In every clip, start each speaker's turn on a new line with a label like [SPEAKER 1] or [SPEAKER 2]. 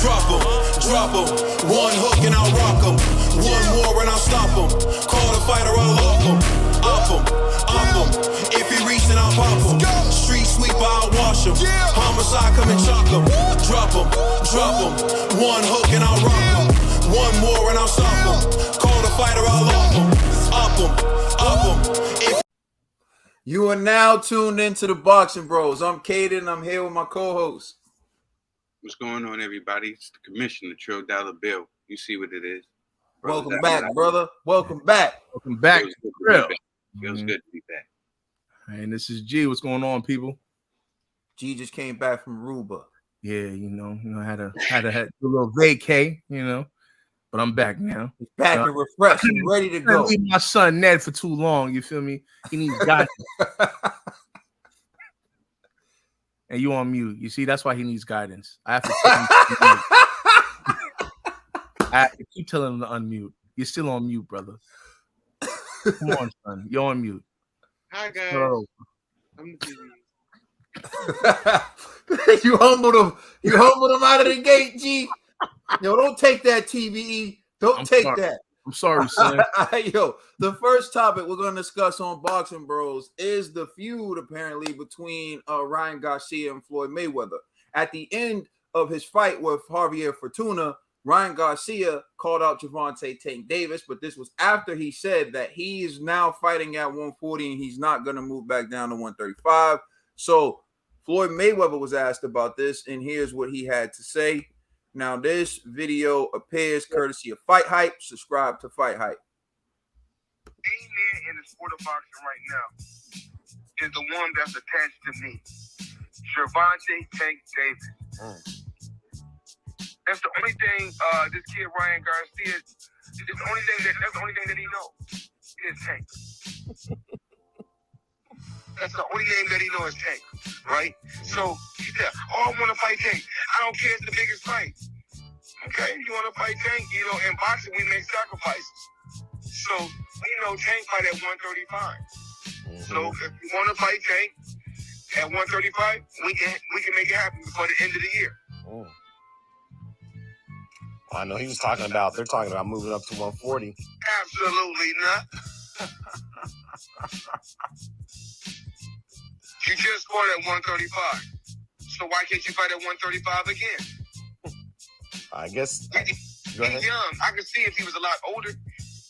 [SPEAKER 1] Drop him. One hook and I'll rock him. One more and I'll stop him. Call the fighter, I'll off him. Op him. If he reach, then I'll pop him. Street sweeper, I'll wash him. Homicide, come and chalk him. Drop him. One hook and I'll rock him. One more and I'll stop him. Call the fighter, I'll off him. Op him. You are now tuned into the Boxing Bros. I'm Caden. I'm here with my co-host.
[SPEAKER 2] What's going on, everybody? It's the Commissioner, Trill Dollar Bill. You see what it is.
[SPEAKER 1] Welcome back, brother. Welcome back.
[SPEAKER 2] Feels good to be back.
[SPEAKER 3] And this is G. What's going on, people?
[SPEAKER 1] G just came back from Aruba.
[SPEAKER 3] Yeah, had to do a little vacay, but I'm back now.
[SPEAKER 1] He's back and refreshed and ready to go.
[SPEAKER 3] Leave my son Ned for too long. You feel me? He needs guidance. And you on mute. You see, that's why he needs guidance. I have to tell him I have to keep telling him to unmute. You're still on mute, brother. Come on, son. You're on mute.
[SPEAKER 2] Hi, guys.
[SPEAKER 3] Oh.
[SPEAKER 2] I'm the
[SPEAKER 1] You humbled him. You humbled him out of the gate, G. Yo, don't take that, TBE. Don't take that.
[SPEAKER 3] I'm sorry, son.
[SPEAKER 1] Yo, the first topic we're going to discuss on Boxing Bros is the feud, apparently, between Ryan Garcia and Floyd Mayweather. At the end of his fight with Javier Fortuna, Ryan Garcia called out Gervonta Tank Davis, but this was after he said that he is now fighting at 140 and he's not going to move back down to 135. So Floyd Mayweather was asked about this, and here's what he had to say. Now, this video appears courtesy of Fight Hype. Subscribe to Fight Hype.
[SPEAKER 4] Any man in the sport of boxing right now is the one that's attached to me. Gervonta Tank Davis. That's the only thing this kid Ryan Garcia that's the only thing that he knows is Tank. That's the only name that he knows is Tank, right? So he said, I want to fight Tank. I don't care if it's the biggest fight. Okay, you want to fight Tank? In boxing, we make sacrifices. So, Tank fight at 135. So, if you want to fight Tank at 135, we can make it happen before the end of the year.
[SPEAKER 5] I know they're talking about moving up to 140.
[SPEAKER 4] Absolutely not. You just fought at 135. So why can't you fight at 135 again?
[SPEAKER 5] I guess.
[SPEAKER 4] He's young. I could see if he was a lot older.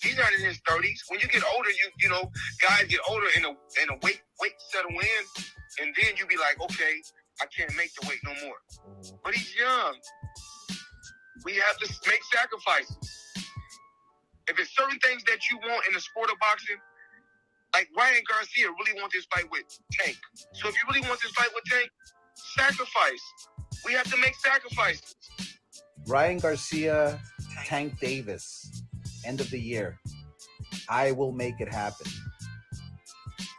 [SPEAKER 4] He's not in his 30s. When you get older, guys get older and the weight settle in, and then you be like, okay, I can't make the weight no more. But he's young. We have to make sacrifices. If it's certain things that you want in the sport of boxing, like Ryan Garcia really wants this fight with Tank. So if you really want this fight with Tank, sacrifice. We have to make sacrifices.
[SPEAKER 6] Ryan Garcia, Tank Davis, end of the year. I will make it happen.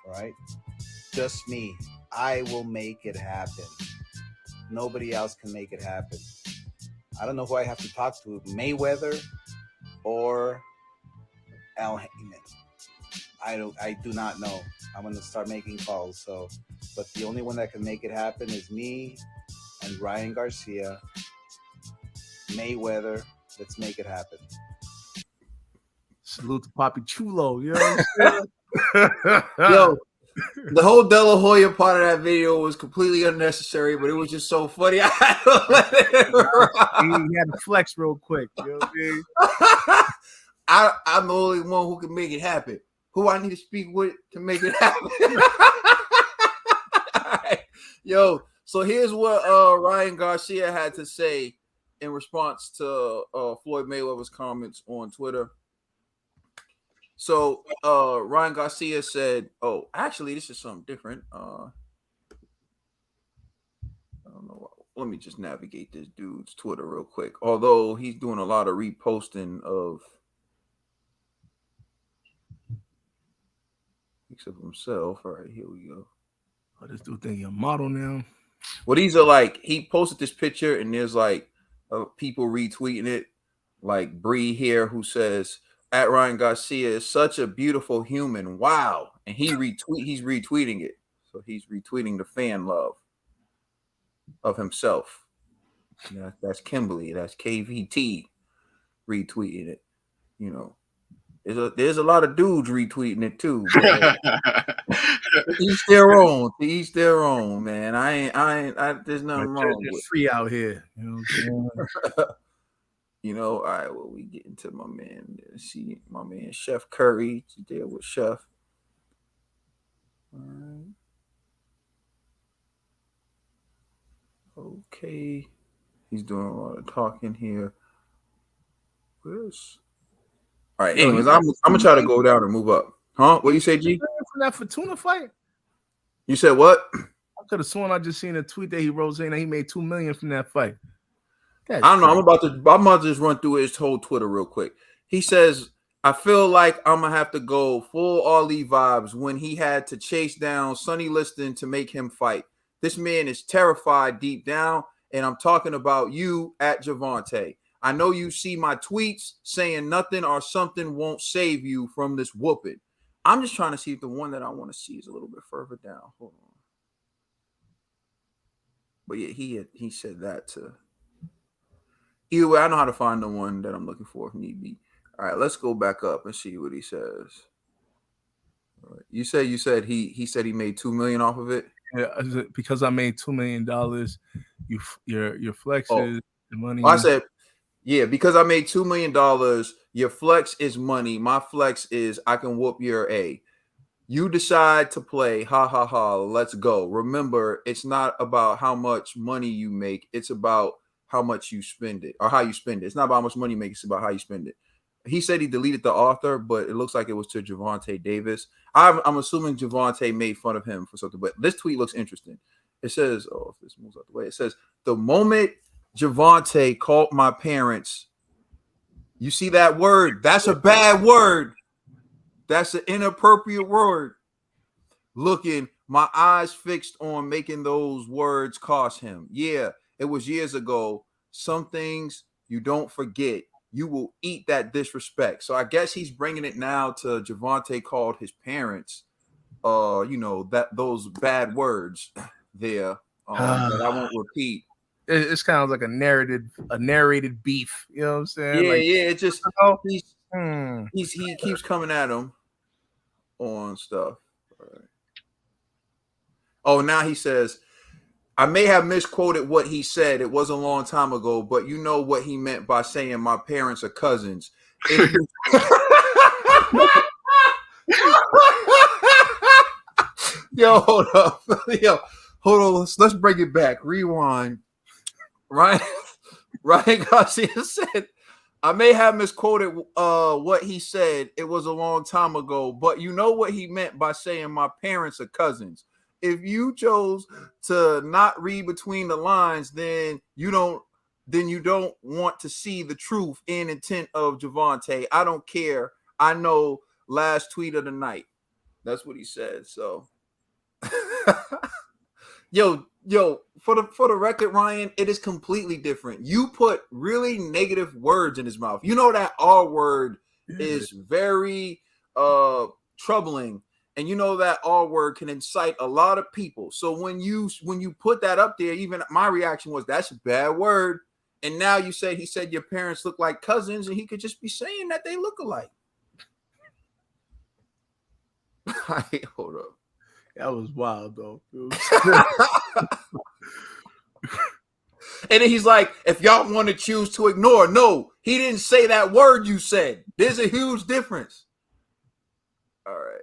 [SPEAKER 6] All right? Just me. I will make it happen. Nobody else can make it happen. I don't know who I have to talk to, Mayweather or Al Heyman. I do not know. I'm going to start making calls. But the only one that can make it happen is me and Ryan Garcia. Mayweather, let's make it happen.
[SPEAKER 3] Salute to Papi Chulo, yo.
[SPEAKER 1] Yo, the whole De La Hoya part of that video was completely unnecessary, but it was just so funny. I had to let it
[SPEAKER 3] He had to flex real quick. You know what I mean?
[SPEAKER 1] I'm the only one who can make it happen. Who I need to speak with to make it happen. Right. Yo, so here's what Ryan Garcia had to say in response to Floyd Mayweather's comments on Twitter. So Ryan Garcia said, oh, actually, this is something different. I don't know. Let me just navigate this dude's Twitter real quick. Although he's doing a lot of reposting of of himself. All right, here we go.
[SPEAKER 3] Oh, this dude think you're a model now.
[SPEAKER 1] Well, these are like, he posted this picture and there's like people retweeting it, like Bree here who says, at Ryan Garcia is such a beautiful human. Wow. And he's retweeting it. So he's retweeting the fan love of himself. That's Kimberly. That's KVT retweeting it. You know, there's a lot of dudes retweeting it too. But to each their own. To each their own, man. There's nothing wrong with
[SPEAKER 3] It's free out here. You know what I'm saying?
[SPEAKER 1] You know, all right, well, we get into my man. See, my man Chef Curry. There with Chef. All right. Okay. He's doing a lot of talking here. Where's all right, anyways, I'm gonna try to go down and move up. Huh? What you say, G?
[SPEAKER 3] From that Fortuna fight?
[SPEAKER 1] You said what?
[SPEAKER 3] I could have sworn I just seen a tweet that he wrote saying that he made $2 million from that fight.
[SPEAKER 1] I don't know. I'm about to just run through his whole Twitter real quick. He says, I feel like I'm gonna have to go full Ali vibes when he had to chase down Sonny Liston to make him fight. This man is terrified deep down, and I'm talking about you at Javante. I know you see my tweets saying nothing or something won't save you from this whooping. I'm just trying to see if the one that I want to see is a little bit further down. Hold on. But yeah, he said that to. Either way, I know how to find the one that I'm looking for if need be. All right, let's go back up and see what he says. All right. You said he said he made $2 million off of it.
[SPEAKER 3] Yeah, because I made $2 million. Your flex is the money.
[SPEAKER 1] I said, yeah, because I made $2 million. Your flex is money. My flex is I can whoop your A. You decide to play. Ha ha ha. Let's go. Remember, it's not about how much money you make. It's about how much you spend it or how you spend it. It's not about how much money you make. It's about how you spend it. He said he deleted the author, but it looks like it was to Javante Davis. I'm assuming Javante made fun of him for something, but this tweet looks interesting. It says, if this moves out the way, it says, the moment Javante called my parents, you see that word? That's a bad word. That's an inappropriate word. Looking, my eyes fixed on making those words cost him. Yeah, it was years ago. Some things you don't forget. You will eat that disrespect. So I guess he's bringing it now to Javante called his parents, that those bad words there that I won't repeat.
[SPEAKER 3] It's kind of like a narrated beef. You know what I'm saying?
[SPEAKER 1] Yeah. It just he keeps coming at him on stuff. All right. Oh, now he says, I may have misquoted what he said. It was a long time ago, but you know what he meant by saying my parents are cousins. Yo, hold up. Yo, hold on. Let's bring it back. Rewind. Ryan Garcia said, I may have misquoted what he said. It was a long time ago, but you know what he meant by saying my parents are cousins. If you chose to not read between the lines, then you don't want to see the truth and intent of Javante. I don't care. I know. Last tweet of the night. That's what he said. So, yo, for the record, Ryan, it is completely different. You put really negative words in his mouth. You know that R word is very troubling. And you know that R word can incite a lot of people. So when you put that up there, even my reaction was, that's a bad word. And now he said your parents look like cousins, and he could just be saying that they look alike. Hold up.
[SPEAKER 3] That was wild, though.
[SPEAKER 1] And then he's like, if y'all want to choose to ignore, no, he didn't say that word you said. There's a huge difference. All right.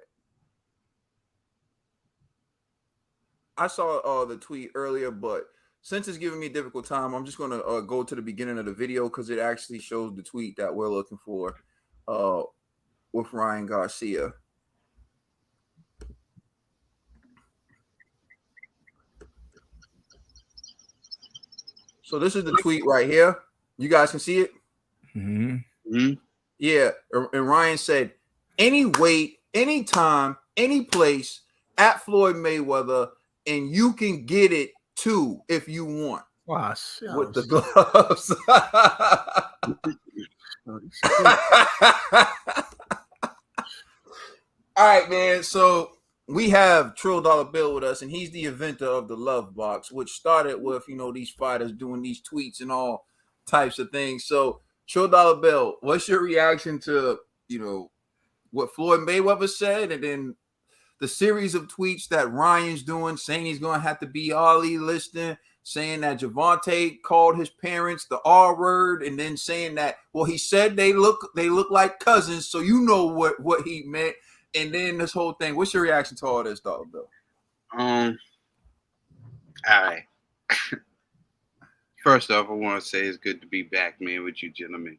[SPEAKER 1] I saw the tweet earlier, but since it's giving me a difficult time, I'm just going to go to the beginning of the video because it actually shows the tweet that we're looking for with Ryan Garcia. So this is the tweet right here. You guys can see it?
[SPEAKER 3] Mm-hmm.
[SPEAKER 2] Mm-hmm.
[SPEAKER 1] Yeah. And Ryan said, any weight, anytime, any place at Floyd Mayweather, and you can get it too if you want.
[SPEAKER 3] Wow,
[SPEAKER 1] with the gloves. All right, man. So we have Trill Dollar Bill with us, and he's the inventor of the Love Box, which started with, these fighters doing these tweets and all types of things. So, Trill Dollar Bill, what's your reaction to, what Floyd Mayweather said, and then the series of tweets that Ryan's doing, saying he's going to have to be Ali listing, saying that Javante called his parents the R word, and then saying that, well, he said they look like cousins, so what he meant. And then this whole thing. What's your reaction to all this, Dollar Bill?
[SPEAKER 2] All right. First off, I want to say it's good to be back, man, with you gentlemen.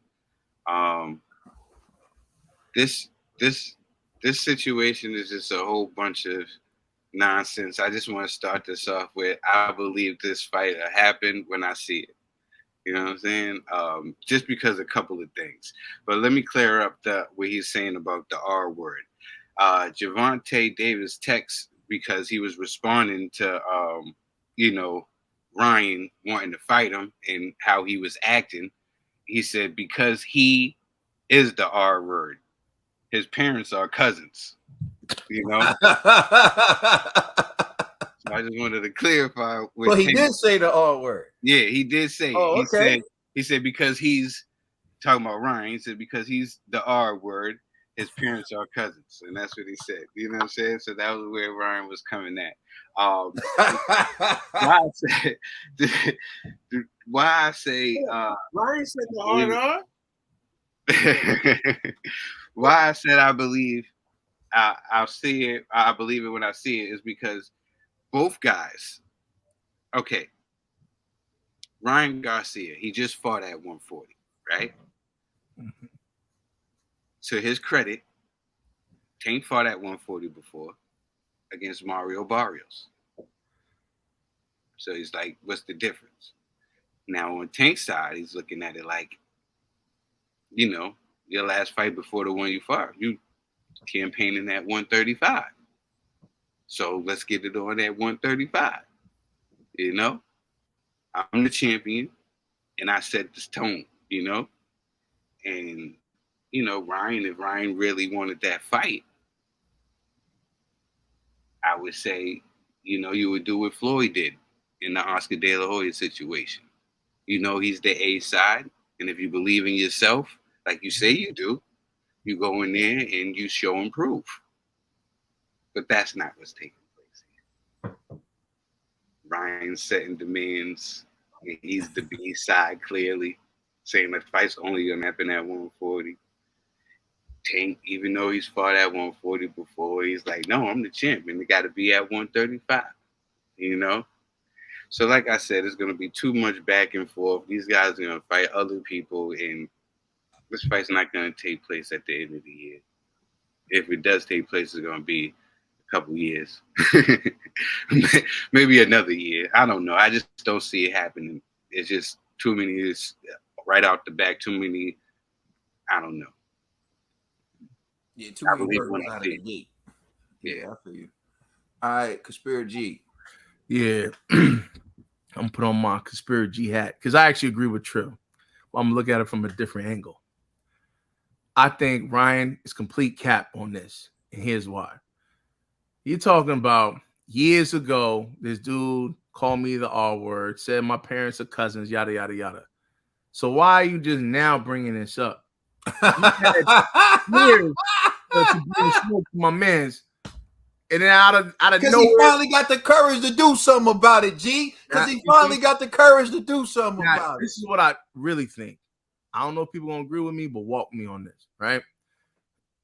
[SPEAKER 2] This situation is just a whole bunch of nonsense. I just want to start this off with, I believe this fight will happen when I see it. You know what I'm saying? Just because a couple of things. But let me clear up what he's saying about the R word. Javante Davis text because he was responding to, Ryan wanting to fight him and how he was acting. He said, because he is the R word. His parents are cousins, So I just wanted to clarify.
[SPEAKER 1] Well, he did say the R word.
[SPEAKER 2] Yeah, he did say.
[SPEAKER 1] Oh, okay.
[SPEAKER 2] He said because he's talking about Ryan. He said because he's the R word, his parents are cousins, and that's what he said. You know what I'm saying? So that was where Ryan was coming at. Why I say
[SPEAKER 3] Ryan said the R.
[SPEAKER 2] Why I said I believe I'll see it. I believe it when I see it is because both guys. Okay, Ryan Garcia, he just fought at 140, right? Mm-hmm. To his credit, Tank fought at 140 before against Mario Barrios. So he's like, what's the difference? Now on Tank's side, he's looking at it like, your last fight before the one you fought, you campaigning at 135. So let's get it on at 135. I'm the champion, and I set this tone, And, Ryan, if Ryan really wanted that fight, I would say, you would do what Floyd did in the Oscar De La Hoya situation. He's the A side, and if you believe in yourself, like you say you do, you go in there and you show and prove. But that's not what's taking place here. Ryan's setting demands, and he's the B side clearly, saying the fight's only gonna happen at 140. Tank, even though he's fought at 140 before, he's like, no, I'm the champion. It got to be at 135. So like I said, it's gonna be too much back and forth. These guys are gonna fight other people, and this fight's not gonna take place at the end of the year. If it does take place, it's gonna be a couple years, maybe another year. I don't know. I just don't see it happening. It's just too many. It's right out the back. Too many. I don't know.
[SPEAKER 1] Yeah, too many words out of the gate. Yeah, I feel you. All right, Conspiracy G.
[SPEAKER 3] Yeah, I'm put on my Conspiracy G hat because I actually agree with Trill. I'm gonna look at it from a different angle. I think Ryan is complete cap on this, and here's why. You're talking about years ago, this dude called me the R word, said my parents are cousins, yada, yada, yada. So why are you just now bringing this up? Years to bring smoke to my mans, and then out of nowhere,
[SPEAKER 1] because he finally got the courage to do something about it, G. Because he finally got the courage to do something about it.
[SPEAKER 3] This is what I really think. I don't know if people gonna agree with me, but walk me on this, right?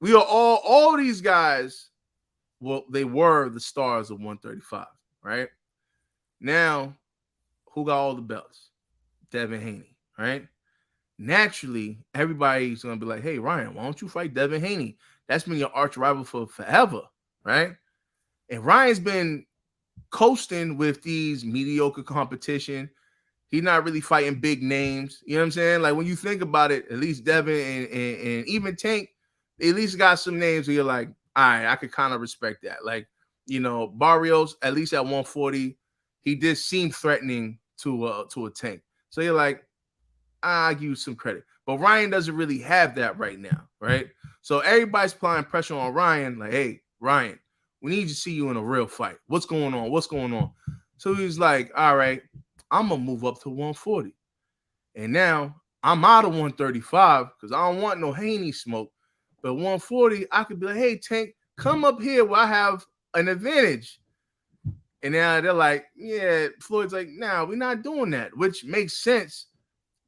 [SPEAKER 3] We are all these guys. Well, they were the stars of 135, right? Now, who got all the belts? Devin Haney, right? Naturally, everybody's gonna be like, "Hey, Ryan, why don't you fight Devin Haney? That's been your arch rival for forever, right?" And Ryan's been coasting with these mediocre competition. He's not really fighting big names. You know what I'm saying? Like when you think about it, at least Devin and even Tank, they at least got some names where you're like, all right, I could kind of respect that. Like, Barrios, at least at 140, he did seem threatening to a Tank. So you're like, I'll give you some credit. But Ryan doesn't really have that right now, right? So everybody's applying pressure on Ryan, like, hey, Ryan, We need to see you in a real fight. What's going on? What's going on? So he's like, all right, I'm going to move up to 140. And now I'm out of 135 because I don't want no Haney smoke. But 140, I could be like, hey, Tank, come up here where I have an advantage. And now they're like, yeah, Floyd's like, nah, we're not doing that, which makes sense.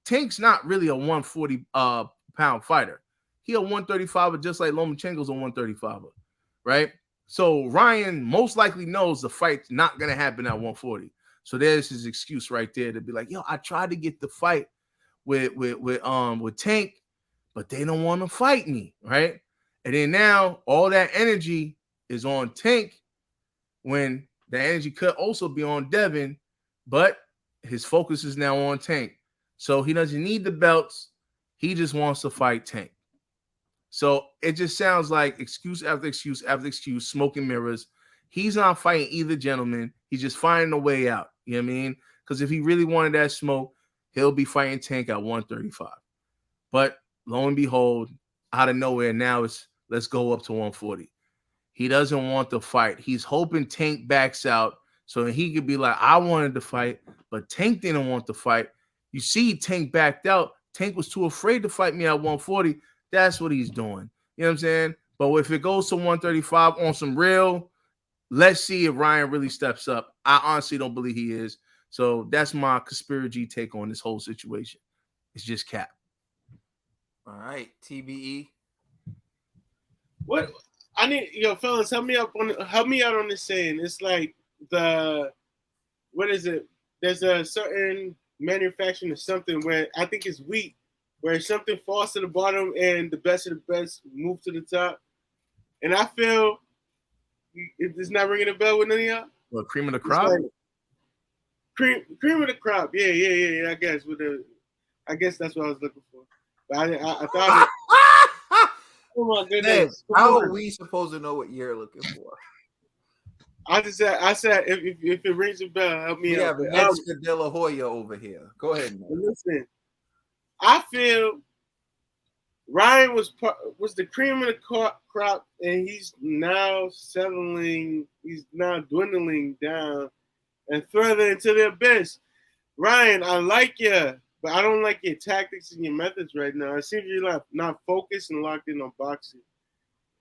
[SPEAKER 3] Tank's not really a 140 pound fighter. He a 135er just like Lomachenko's a 135er, right? So Ryan most likely knows the fight's not going to happen at 140. So there's his excuse right there to be like, yo, I tried to get the fight with Tank, but they don't want to fight me, right? And then now all that energy is on Tank when the energy could also be on Devin, but his focus is now on Tank. So he doesn't need the belts. He just wants to fight Tank. So it just sounds like excuse after excuse after excuse, smoke and mirrors. He's not fighting either gentleman. He's just finding a way out. You know what I mean? Because if he really wanted that smoke, he'll be fighting Tank at 135. But lo and behold, out of nowhere, now it's let's go up to 140. He doesn't want the fight. He's hoping Tank backs out so he could be like, I wanted to fight, but Tank didn't want to fight. You see, Tank backed out. Tank was too afraid to fight me at 140. That's what he's doing. You know what I'm saying? But if it goes to 135 on some real, let's see if Ryan really steps up. I honestly don't believe he is. So that's my conspiracy take on this whole situation. It's just cap.
[SPEAKER 1] All right, TBE.
[SPEAKER 7] What I need, fellas, help me out on this saying. It's like what is it? There's a certain manufacturing of something where I think it's wheat, where something falls to the bottom and the best of the best move to the top. And I feel it's not ringing a bell with any of y'all.
[SPEAKER 3] What, cream of the crop?
[SPEAKER 7] Like cream of the crop. Yeah. I guess that's what I was looking for. But I thought. Oh my goodness!
[SPEAKER 1] How are we supposed to know what you're looking for?
[SPEAKER 7] I said if it rings a bell, help me out.
[SPEAKER 1] We have Ned De La Hoya over here. Go ahead, man.
[SPEAKER 7] Listen, I feel Ryan was the cream of the crop, and he's now settling. He's now dwindling down and further into the abyss. Ryan, I like you, but I don't like your tactics and your methods right now. It seems you're not focused and locked in on boxing.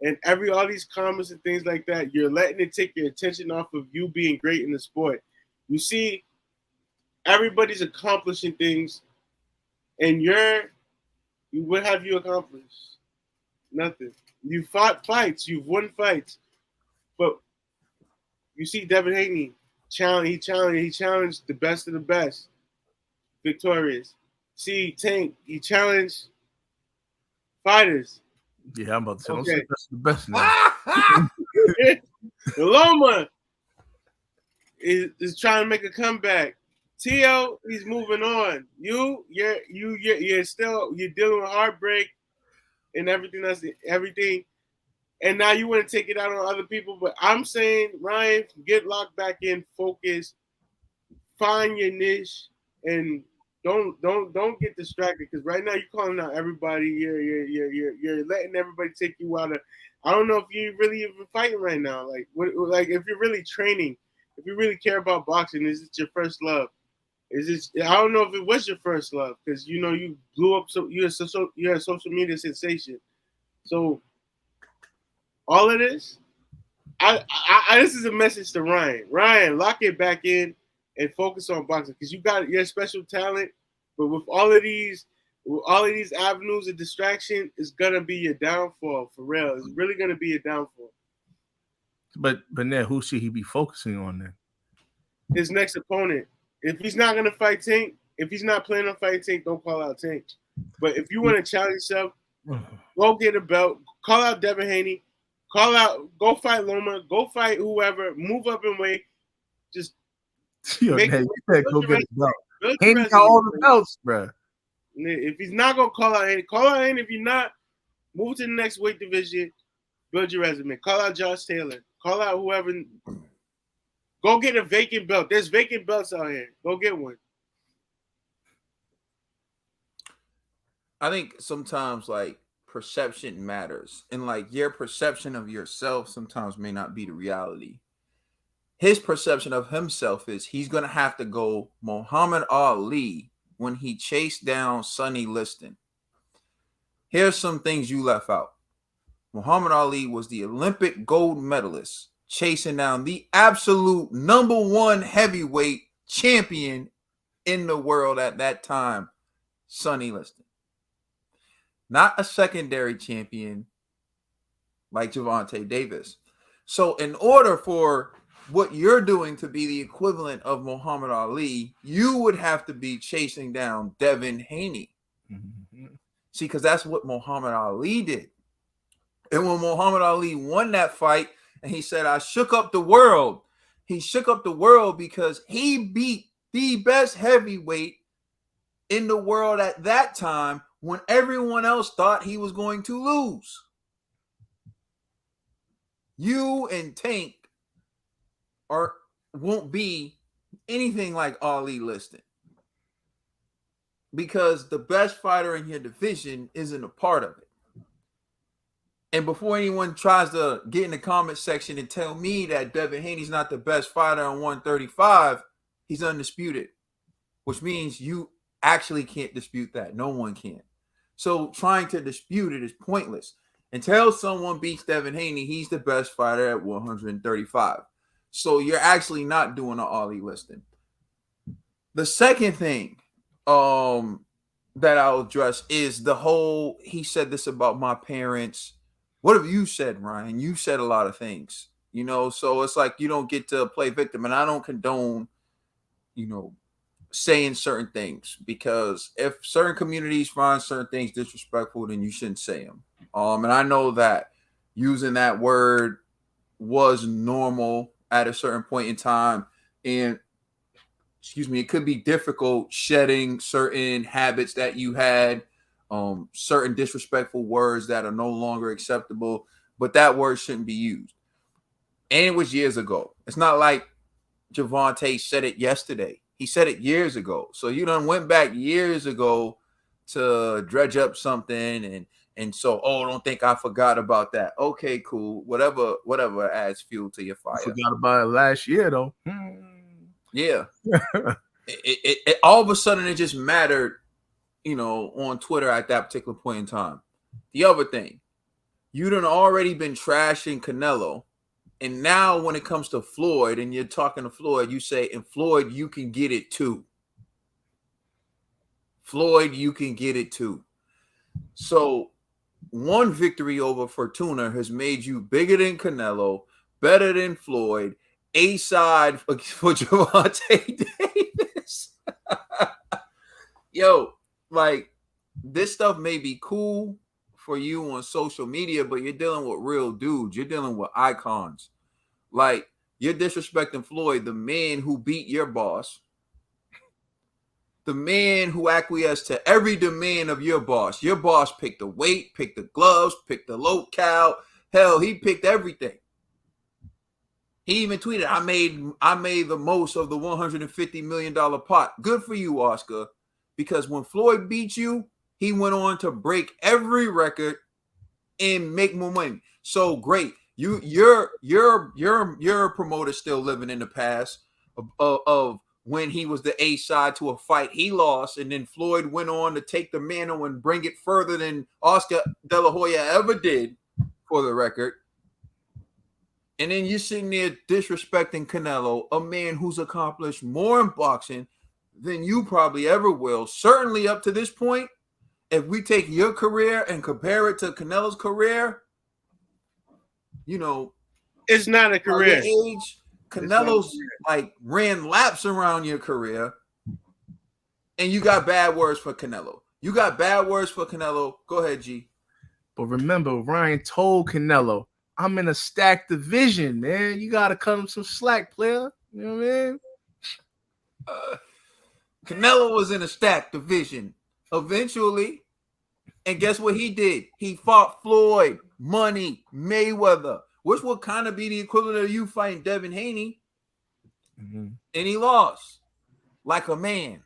[SPEAKER 7] And all these comments and things like that, you're letting it take your attention off of you being great in the sport. You see, everybody's accomplishing things, and what have you accomplished? Nothing. You fought fights, you've won fights, but you see Devin Haney he challenged the best of the best, victorious. See Tank, he challenged fighters.
[SPEAKER 3] Yeah, I'm about to say,
[SPEAKER 7] Okay.
[SPEAKER 3] don't say that's the best now.
[SPEAKER 7] Loma is trying to make a comeback. Tio, he's moving on. You're dealing with heartbreak and everything. And now you want to take it out on other people. But I'm saying, Ryan, get locked back in, focus, find your niche, and don't get distracted. Because right now you're calling out everybody. You're letting everybody take you out of. I don't know if you're really even fighting right now. Like if you're really training, if you really care about boxing, is it your first love? I don't know if it was your first love because you blew up. So you're a social media sensation. So all of this, this is a message to Ryan. Ryan, lock it back in and focus on boxing because you got your special talent. But with all of these avenues of distraction, it's gonna be your downfall for real. It's really gonna be your downfall.
[SPEAKER 3] But then who should he be focusing on then?
[SPEAKER 7] His next opponent. If he's not gonna fight Tank, if he's not planning on fighting Tank, don't call out Tank. But if you want to challenge yourself, go get a belt. Call out Devin Haney. Go fight Loma. Go fight whoever. Move up in weight. Just
[SPEAKER 3] go get a belt. Haney got all the belts, bro.
[SPEAKER 7] If he's not gonna call out Haney. If you're not, move to the next weight division. Build your resume. Call out Josh Taylor. Call out whoever. Go get a vacant belt. There's vacant belts out here. Go get one.
[SPEAKER 1] I think sometimes, like, perception matters, and like your perception of yourself sometimes may not be the reality. His perception of himself is he's gonna have to go Muhammad Ali when he chased down Sonny Liston. Here's some things you left out. Muhammad Ali was the Olympic gold medalist chasing down the absolute number one heavyweight champion in the world at that time, Sonny Liston. Not a secondary champion like Gervonta Davis. So in order for what you're doing to be the equivalent of Muhammad Ali, you would have to be chasing down Devin Haney. Mm-hmm. See, because that's what Muhammad Ali did. And when Muhammad Ali won that fight, and he said, I shook up the world. He shook up the world because he beat the best heavyweight in the world at that time when everyone else thought he was going to lose. You and Tank won't be anything like Ali Liston, because the best fighter in your division isn't a part of it. And before anyone tries to get in the comment section and tell me that Devin Haney's not the best fighter on 135, he's undisputed, which means you actually can't dispute that. No one can. So trying to dispute it is pointless. Until someone beats Devin Haney, he's the best fighter at 135. So you're actually not doing an Ali Liston. The second thing that I'll address is the whole, he said this about my parents. What have you said, Ryan? You said a lot of things, you know, so it's like you don't get to play victim. And I don't condone, you know, saying certain things, because if certain communities find certain things disrespectful, then you shouldn't say them. And I know that using that word was normal at a certain point in time. And it could be difficult shedding certain habits that you had, certain disrespectful words that are no longer acceptable, but that word shouldn't be used. And it was years ago. It's not like Gervonta said it yesterday. He said it years ago. So you done went back years ago to dredge up something, and so, don't think I forgot about that. Okay, cool. Whatever adds fuel to your fire.
[SPEAKER 3] I forgot about it last year though.
[SPEAKER 1] Yeah. it all of a sudden it just mattered, you know, on Twitter at that particular point in time. The other thing, you done already been trashing Canelo, and now when it comes to Floyd and you're talking to Floyd, you say, and Floyd, you can get it too. Floyd, you can get it too. So one victory over Fortuna has made you bigger than Canelo, better than Floyd, A-side for Gervonta Davis. Yo, like, this stuff may be cool for you on social media, but you're dealing with real dudes. You're dealing with icons. Like, you're disrespecting Floyd, the man who beat your boss, the man who acquiesced to every demand of your boss. Your boss picked the weight, picked the gloves, picked the locale. Hell, he picked everything. He even tweeted, I made the most of the $150 million pot. Good for you, Oscar. Because when Floyd beat you, he went on to break every record and make more money. So great. Your promoter still living in the past of when he was the A-side to a fight he lost, and then Floyd went on to take the mantle and bring it further than Oscar De La Hoya ever did, for the record. And then you're sitting there disrespecting Canelo, a man who's accomplished more in boxing than you probably ever will. Certainly up to this point, if we take your career and compare it to Canelo's career, you know,
[SPEAKER 7] it's not a career.
[SPEAKER 1] Age, Canelo's like ran laps around your career, and you got bad words for Canelo. Go ahead, G.
[SPEAKER 3] But remember, Ryan told Canelo, I'm in a stacked division, man. You got to cut him some slack, player. You know what I mean?
[SPEAKER 1] Canelo was in a stacked division eventually. And guess what he did? He fought Floyd, Money, Mayweather, which would kind of be the equivalent of you fighting Devin Haney. Mm-hmm. And he lost like a man.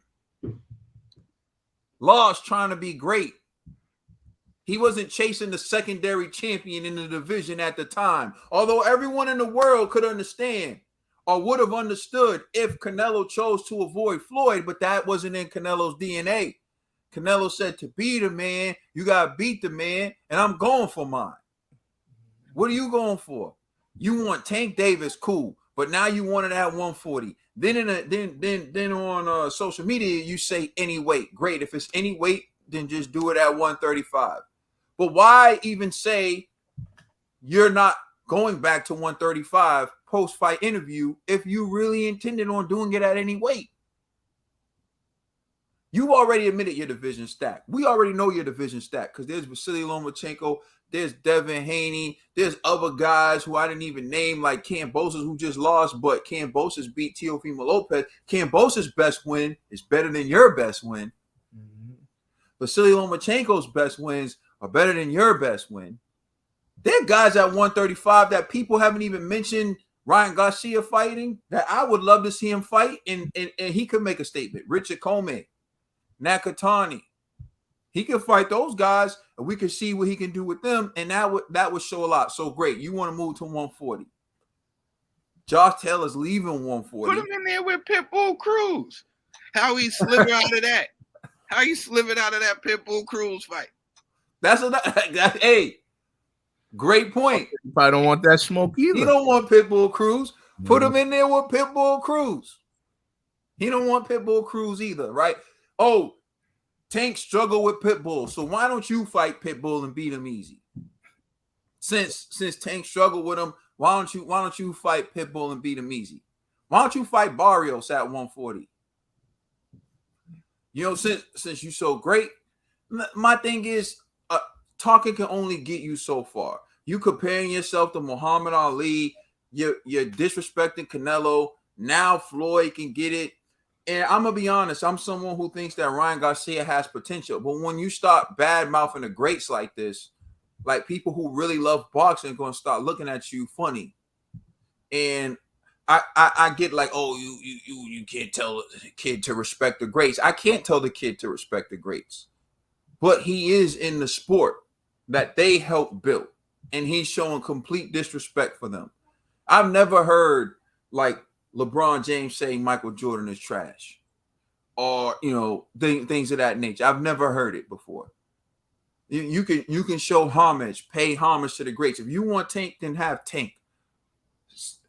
[SPEAKER 1] Lost trying to be great. He wasn't chasing the secondary champion in the division at the time. Although everyone in the world could understand or would have understood if Canelo chose to avoid Floyd, but that wasn't in Canelo's DNA. Canelo said, to be the man, you got to beat the man, and I'm going for mine. What are you going for? You want Tank Davis, cool, but now you want it at 140. Then on social media, you say any weight. Great. If it's any weight, then just do it at 135. But why even say you're not going back to 135 post-fight interview if you really intended on doing it at any weight? You already admitted your division stack. We already know your division stack because there's Vasily Lomachenko, there's Devin Haney, there's other guys who I didn't even name, like Kambosos, who just lost, but Kambosos beat Teofimo Lopez. Kambosos' best win is better than your best win. Mm-hmm. Vasily Lomachenko's best wins are better than your best win. There are guys at 135 that people haven't even mentioned Ryan Garcia fighting that I would love to see him fight, and he could make a statement. Richard Coleman, Nakatani. He can fight those guys, and we can see what he can do with them, and that would show a lot. So great. You want to move to 140. Josh Taylor's leaving 140.
[SPEAKER 2] Put him in there with Pitbull Cruz. How he slithered out of that? How he slithered out of that Pitbull Cruz fight?
[SPEAKER 1] Hey, great point.
[SPEAKER 3] You probably don't want that smoke either.
[SPEAKER 1] He don't want Pitbull Cruz. Put him in there with Pitbull Cruz. He don't want Pitbull Cruz either, right? Oh, Tank struggled with Pitbull, so why don't you fight Pitbull and beat him easy? Since Tank struggled with him, why don't you fight Pitbull and beat him easy? Why don't you fight Barrios at 140? You know, since you're so great, my thing is, talking can only get you so far. You comparing yourself to Muhammad Ali, you're disrespecting Canelo. Now Floyd can get it. And I'm going to be honest, I'm someone who thinks that Ryan Garcia has potential. But when you start bad-mouthing the greats like this, like people who really love boxing are going to start looking at you funny. And I get like, oh, you can't tell the kid to respect the greats. I can't tell the kid to respect the greats. But he is in the sport that they helped build. And he's showing complete disrespect for them. I've never heard like LeBron James saying Michael Jordan is trash, or things of that nature. I've never heard it before. You can show homage, pay homage to the greats. If you want Tank, then have Tank.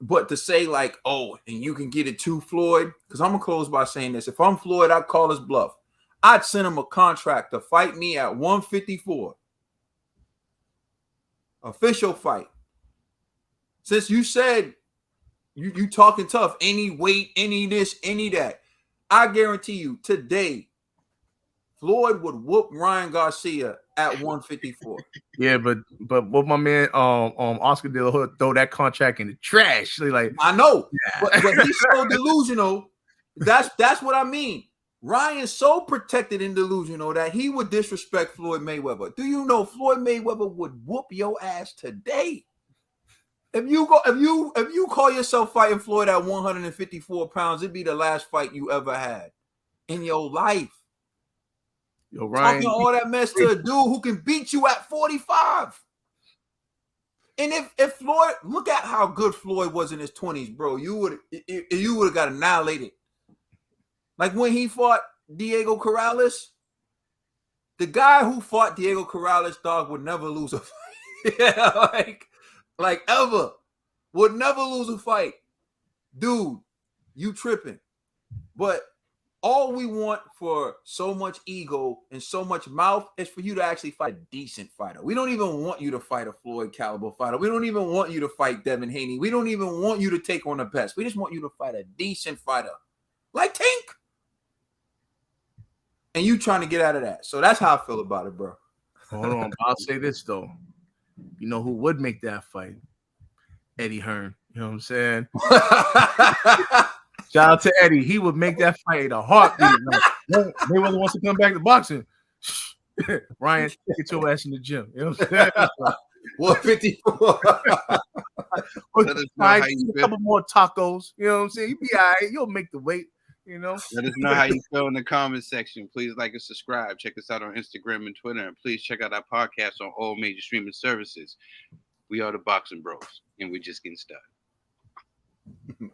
[SPEAKER 1] But to say like, oh, and you can get it to Floyd, because I'm gonna close by saying this: if I'm Floyd, I'd call his bluff. I'd send him a contract to fight me at 154, official fight. Since you said. You talking tough, any weight, any this, any that. I guarantee you today, Floyd would whoop Ryan Garcia at 154.
[SPEAKER 3] Yeah, but what my man Oscar De La Hoya throw that contract in the trash. Like
[SPEAKER 1] I know, yeah. but he's so delusional. That's what I mean. Ryan's so protected and delusional that he would disrespect Floyd Mayweather. Do you know Floyd Mayweather would whoop your ass today? If you call yourself fighting Floyd at 154 pounds, it'd be the last fight you ever had in your life.
[SPEAKER 3] Yo, Ryan,
[SPEAKER 1] talking all that mess to a dude who can beat you at 45. And if Floyd, look at how good Floyd was in his 20s, bro. You would have got annihilated. Like when he fought Diego Corrales, the guy who fought Diego Corrales, dog, would never lose a fight. Yeah, like ever. Would never lose a fight. Dude, you tripping. But all we want for so much ego and so much mouth is for you to actually fight a decent fighter. We don't even want you to fight a Floyd caliber fighter. We don't even want you to fight Devin Haney. We don't even want you to take on the best. We just want you to fight a decent fighter. Like Tank. And you trying to get out of that. So that's how I feel about it, bro.
[SPEAKER 3] Hold on. I'll say this, though. You know who would make that fight? Eddie Hearn. You know what I'm saying? Shout out to Eddie. He would make that fight a heartbeat. Mayweather wants to come back to boxing. Ryan, get your ass in the gym. You know what I'm saying?
[SPEAKER 1] 154.
[SPEAKER 3] A couple more tacos. You know what I'm saying? You be all right. You'll make the weight. You know,
[SPEAKER 2] Let us know how you feel in the comment section. Please like and subscribe. Check us out on Instagram and Twitter. And please check out our podcast on all major streaming services. We are the Boxing Bros, and we're just getting started.